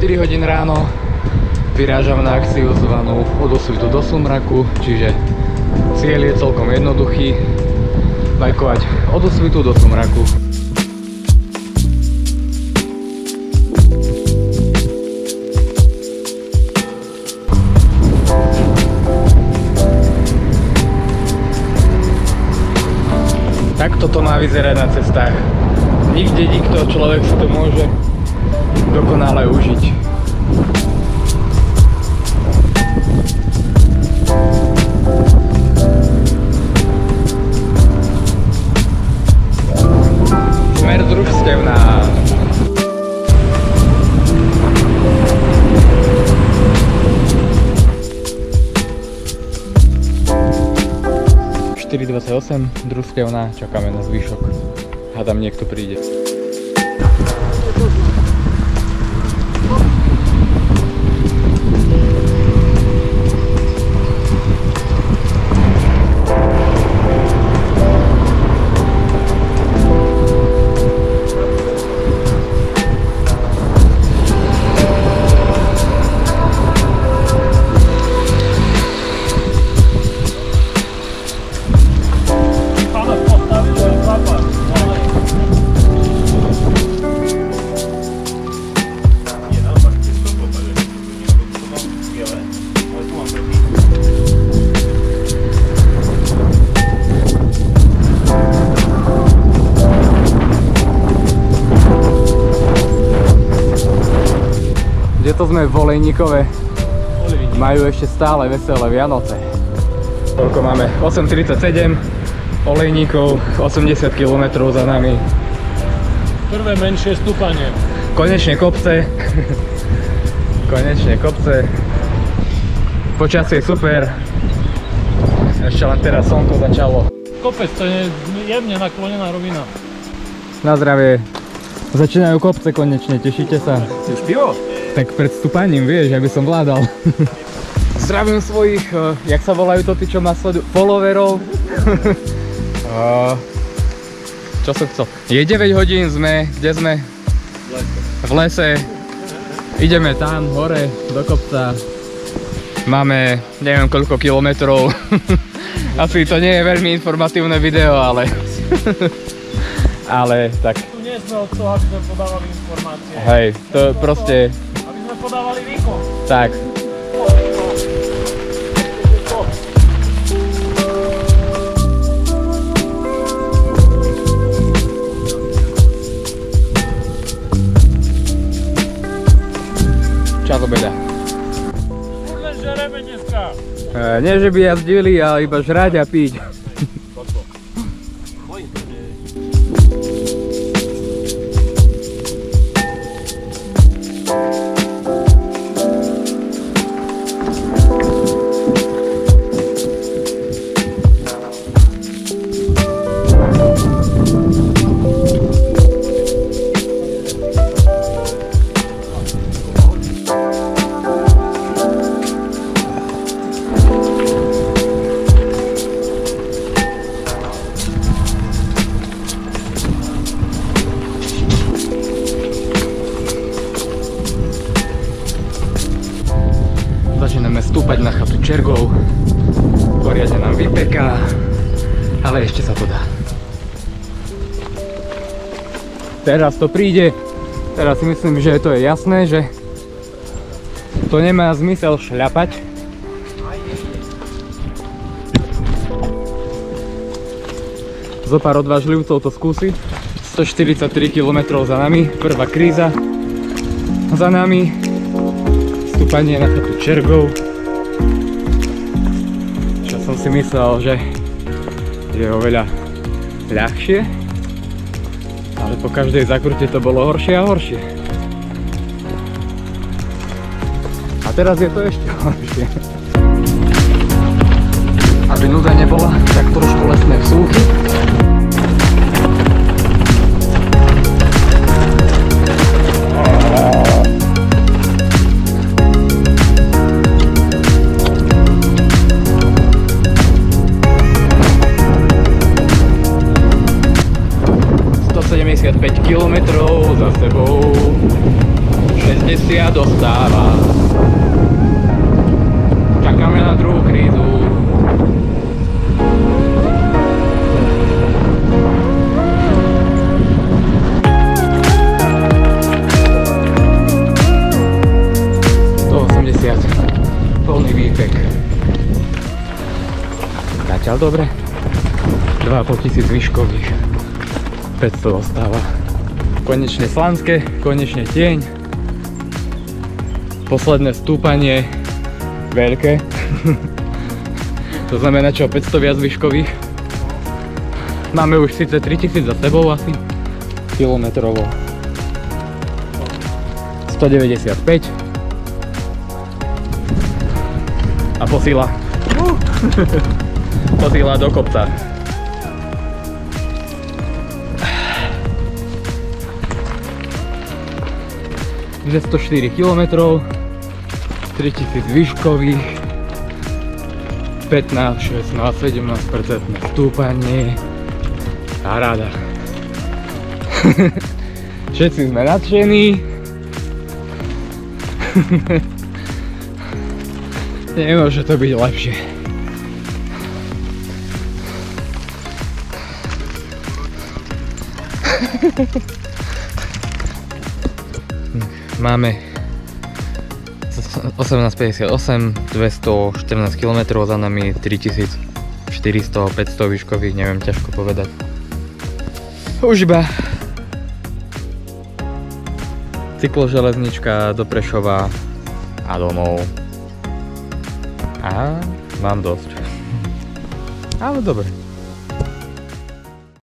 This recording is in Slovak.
4 hodín ráno vyrážam na akciu zvanú Od osvitu do sumraku, čiže cieľ je celkom jednoduchý, bajkovať od osvitu do sumraku. Takto to má vyzerať na cestách. Nikde nikto, človek si to môže dokonale užiť. Smer družstevná. Družstevná, čakáme na zvyšok. Hádam, niekto príde. To sme v Olejníkove, majú ešte stále veselé Vianoce. Toľko máme, 8:37, Olejníkov, 80 km za nami. Prvé menšie stúpanie. Konečne kopce. Konečne kopce. Počasie super. Ešte len teraz slnko začalo. Kopec, to je jemne naklonená rovina. Na zdravie. Začínajú kopce konečne, tešíte sa? Už pivo? Tak pred stúpaním, vieš, aby som vládal. Zdravím svojich, jak sa volajú to tí, čo ma sledujú, followerov. Čo som chcel? Je 9 hodín, kde sme? V lese. Ideme tam, hore, do kopca. Máme, neviem koľko kilometrov. Asi to nie je veľmi informatívne video, ale... ale tak... Tu nie sme od toho, aby sme podávali informácie. Hej, to proste... podávali výkon. Tak. Čas obeda. Už len žereme dneska. Nie, že by jazdili, ale iba žrať a piť. Začíname stúpať na chatu Čergov. Poriadne nám vypeká, ale ešte sa to dá. Teraz to príde. Teraz si myslím, že to je jasné, že to nemá zmysel šľapať. Zopár odvážlivcov to skúsi. 143 km za nami, prvá kríza za nami. Stúpanie na chatu Čergov. Čo som si myslel, že je oveľa ľahšie, ale po každej zakrute to bolo horšie a horšie. A teraz je to ešte horšie. Aby nuda nebola, tak trošku lesné vsúky. kilometrov za sebou. 60 dostáva. Čakáme na druhú krízu. Plný výpek. Zatiaľ dobre. 2500 výškových. 500 dostáva. Konečne slanské, konečne tieň. Posledné stúpanie veľké. To znamená čo, 500 viac výškových. Máme už síce 3000 za sebou asi. Kilometrovo. 195. A posíla. Posíla do kopca. Že 104 km, 3000 výškových, 15, 16, 17% stúpanie. Paráda. Všetci sme nadšení. Nemôže to byť lepšie. Máme 1858, 214 km, za nami 3400, 500 výškových, neviem, ťažko povedať. Už iba cykloželeznička do Prešova a domov. A mám dosť. Ale dobre.